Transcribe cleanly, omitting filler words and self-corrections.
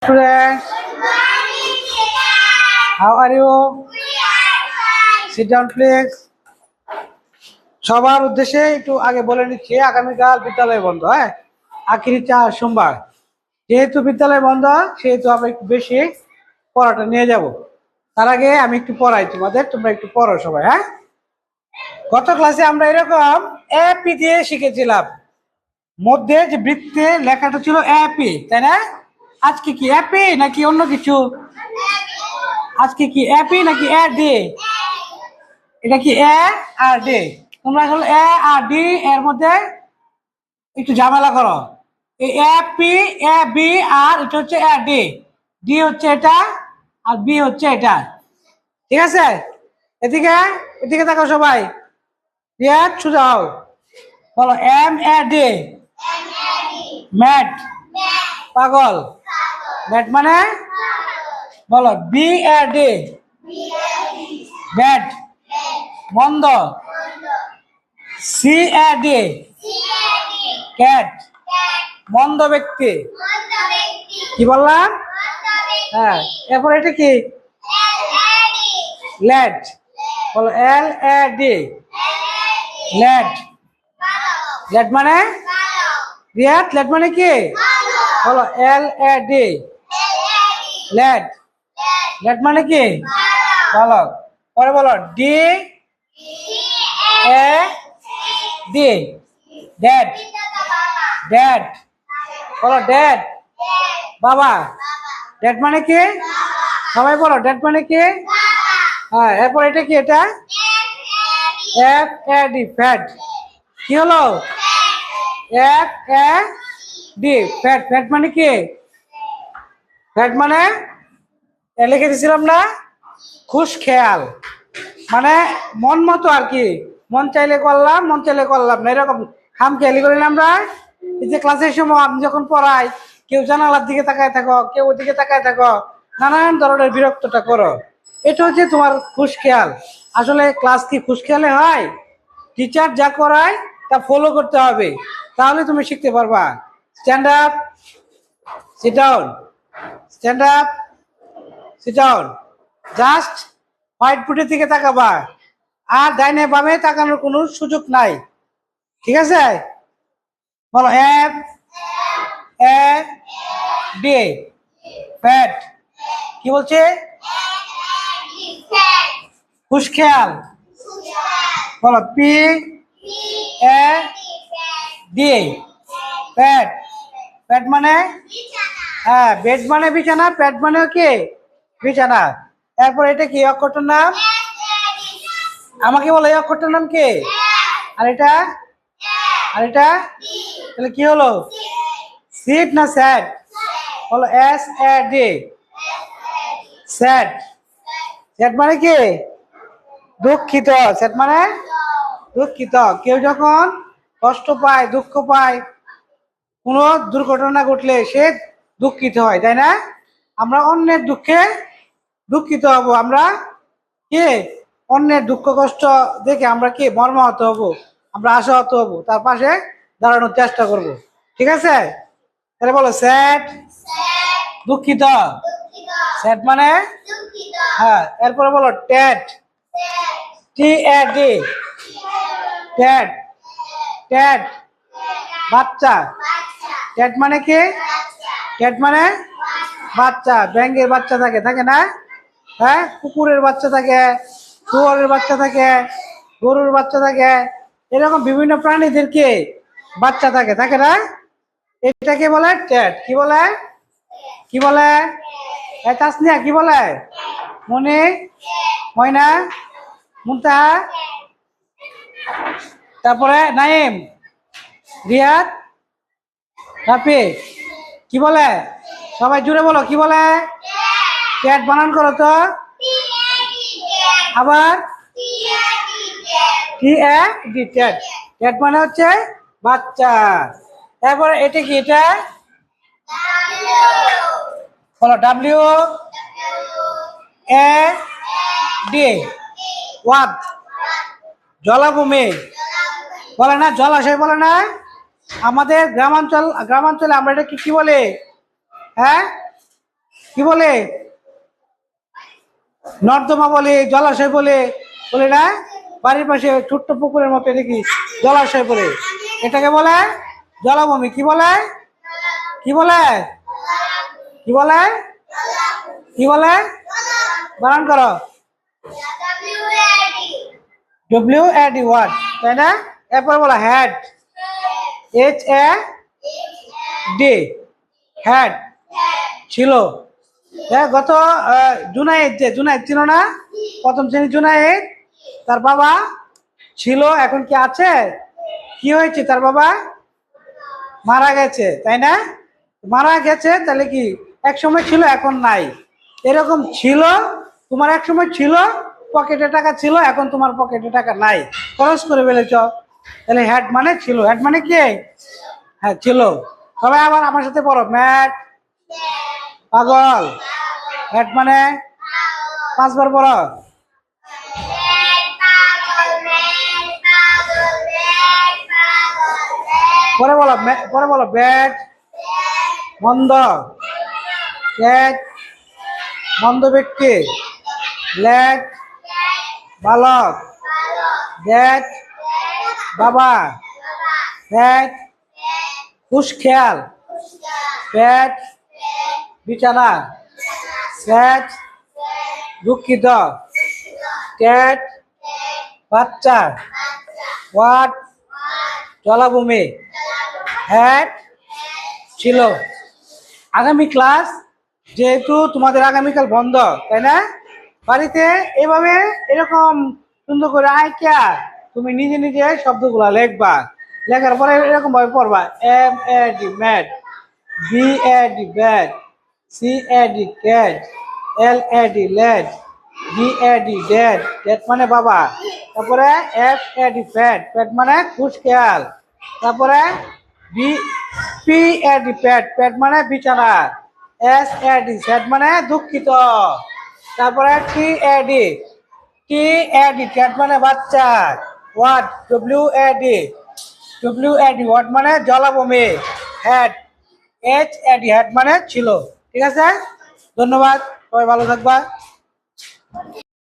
Students, how are you? Sit down, please. সবার উদ্দেশ্যে একটু আগে বলে নিচ্ছি, আগামীকাল বিদ্যালয় বন্ধ। হ্যাঁ, আখেরি সোমবার যেহেতু বিদ্যালয় বন্ধ, সেহেতু আমরা একটু বেশি পড়াটা নিয়ে যাব। তার আগে আমি একটু পড়াই তোমাদের, তোমরা একটু পড়ো সবাই। হ্যাঁ, গত ক্লাসে আমরা এরকম এপি দিয়ে শিখেছিলাম, মধ্যে যে বৃত্তে লেখাটা ছিল এপি, তাই না? আজকে কি এপি নাকি অন্য কিছু? আজকে কি এপি নাকি এ ডি? এটা কি এ আর ডি? তোমরা আসলে এ আর ডি এর মধ্যে একটু ঝামেলা করো। এই এ পি এ বি আর এটা হচ্ছে এ ডি, ডি হচ্ছে এটা আর বি হচ্ছে এটা। ঠিক আছে, এদিকে এদিকে দেখো সবাই, সোজা হও, বলো এম এ ডি। ম্যাট, পাগল। ম্যাট মানে বলো বি এ ডি, ব্যাট, মন্দ। সি এ ডি, ক্যাট, মন্দ ব্যক্তি। কি বললাম? হ্যাঁ, এরপর এটা কি? ল্যাড, বলো এল এ ডি, ল্যাড। ল্যাড মানে রিয়াদ, ল্যাড মানে কি? বলো এল এ ডি, ল্যাড। ল্যাড মানে কি? বলো, পরে বলো D A D, dad. Dad, বলো ড্যাড, বাবা। ড্যাড মানে কি? সবাই বলো ড্যাড মানে কি? হ্যাঁ, এরপর এটা কি? এটা এফ এ ডি, ফ্যাট। কি হলো? F A D, fat. Fat মানে কি? ফ্যাট মানে লিখে দিয়েছিলাম না, খুশ খেয়াল, মানে মন মতো আর কি, মন চাইলে করলাম মন চাইলে করলাম না, এরকম খাম খেয়ালি করি না আমরা। এই যে ক্লাসের সময় আমি যখন পড়াই, কেউ জানালার দিকে তাকায় থাকো, কেউ ওদিকে তাকায় থাকো, নানান ধরনের বিরক্তটা করো। এটা হচ্ছে তোমার খুশ খেয়াল। আসলে ক্লাস কি খুশ খেয়ালে হয়? টিচার যা করায় তা ফলো করতে হবে, তাহলে তুমি শিখতে পারবা। Stand up, sit down, stand up, sit down. Just white বোর্ডের দিকে তাকাবা, আর ডাইনে বামে তাকানোর কোনো সুযোগ নাই। ঠিক আছে, বলো এফ এ ডি, ফ্যাট। কি বলছে? খুশ খেয়াল। বলো P A D, pad. Pad মানে হ্যাঁ, বেড মানে বিছানা, প্যাড মানে কি? বিছানা। এরপর এটা কি অক্ষরটার নাম? আমাকে বলো এই অক্ষরটার নাম কি? আর এটা? আর এটা তাহলে কি হলো? সিট না স্যাড? বলো S A D, sad. Sad মানে কি? দুঃখিত। স্যাড মানে দুঃখিত। কেউ যখন কষ্ট পায়, দুঃখ পায়, কোনো দুর্ঘটনা ঘটলে সে দুঃখিত হয়, তাই না? আমরা অন্যের দুঃখে দুঃখিত হব, আমরা কি অন্যের দুঃখ কষ্ট দেখে আমরা কি মর্মাহত হব, আমরা আশাহত হব, তার পাশে দাঁড়ানোর চেষ্টা করব। ঠিক আছে, তাহলে বলো স্যাড, দুঃখিত। স্যাড মানে হ্যাঁ, এরপরে বলো ট্যাট, টি এ ডি, ট্যাট। ট্যাট বাচ্চা। ট্যাট মানে কি? ট্যাট মানে বাচ্চা। ব্যাঙের বাচ্চা থাকে, থাকে না? হ্যাঁ, কুকুরের বাচ্চা থাকে, শুয়োরের বাচ্চা থাকে, গরুর বাচ্চা থাকে, এরকম বিভিন্ন প্রাণীদের কি বাচ্চা থাকে, থাকে না? এটাকে বলে ট্যাট। কি বলে? কি বলে? তাসনিয়া কি বলে? মনি, ময়না, মুনতাহা, তারপরে নাইম, রিয়াদ, রাফি। কি বলে? সবাই জুড়ে বলো কি বলে? ক্যাট বানান করো তো। আবার টি এ ডি, ক্যাট। ক্যাট মানে হচ্ছে বাচ্চা। তারপরে এটা কি? এটা বলো ডাব্লিউ এ ডি, ওয়াট। জলাভূমি বলে না, জলাশয় বলে না? আমাদের গ্রামাঞ্চলে আমরা এটা কি কি বলে? হ্যাঁ, কি বলে? নর্দমা বলে, জলাশয় বলে, বলে না? বাড়ির পাশে ছোট্ট পুকুরের মতো এটা কি জলাশয় বলে, এটাকে বলে জলাভূমি। কি বলে? কি বলে? কি বলে? কি বলে? বানান করো। WAD ওয়াট, তাই না? এরপর বলো হেড, HAD, হেড ছিল। গত জুনায়েদ, যে জুনায়েদ ছিল না, প্রথম শ্রেণী জুনায়েদ, তার বাবা ছিল, এখন কি আছে? কি হয়েছে? তার বাবা মারা গেছে, তাই না? মারা গেছে, তাহলে কি এক সময় ছিল এখন নাই, এরকম ছিল। তোমার এক সময় ছিল, পকেটে টাকা ছিল, এখন তোমার পকেটে টাকা নাই, খরচ করে ফেলেছ। তাহলে হেড মানে ছিল, হেড মানে কি? হ্যাঁ, ছিল। সবাই আবার আমার সাথে পড়ো, ম্যাট পাগল। হেড মানে 5 বার পড়ো। পরে বলো ব্যাট মন্দ, ক্যাট মন্দ ব্যক্তি, ল্যাট বালক, ড্যাট বাবা, ফ্যাট খুশ খেয়াল, প্যাট বিছানা, স্যাট দুঃখিত, ক্যাট বাচ্চা, ওয়াট জলাভূমি, হ্যাড ছিল। আগামী ক্লাস, যেহেতু তোমাদের আগামীকাল বন্ধ, তাই না? বাড়িতে এভাবে এরকম সুন্দর করে আইকা তুমি নিজে নিজে শব্দগুলা লিখবা, লেখার পরে এরকম ভাবে পড়বা, MAD mad, BAD bad, CAD cat, LAD lad, DAD dad, dad মানে বাবা, তারপরে FAD ফ্যাট, ফ্যাট মানে খুশ খেয়াল, তারপরে PAD প্যাট, প্যাট মানে বিছানা, SAD স্যাড মানে দুঃখিত, তারপরে TAD ক্যাট মানে বাচ্চা, ওয়াট WAD ওয়াট মানে জলাভূমি, হেড HAD হেড মানে ছিল। ঠিক আছে, ধন্যবাদ, সবাই ভালো থাকবা।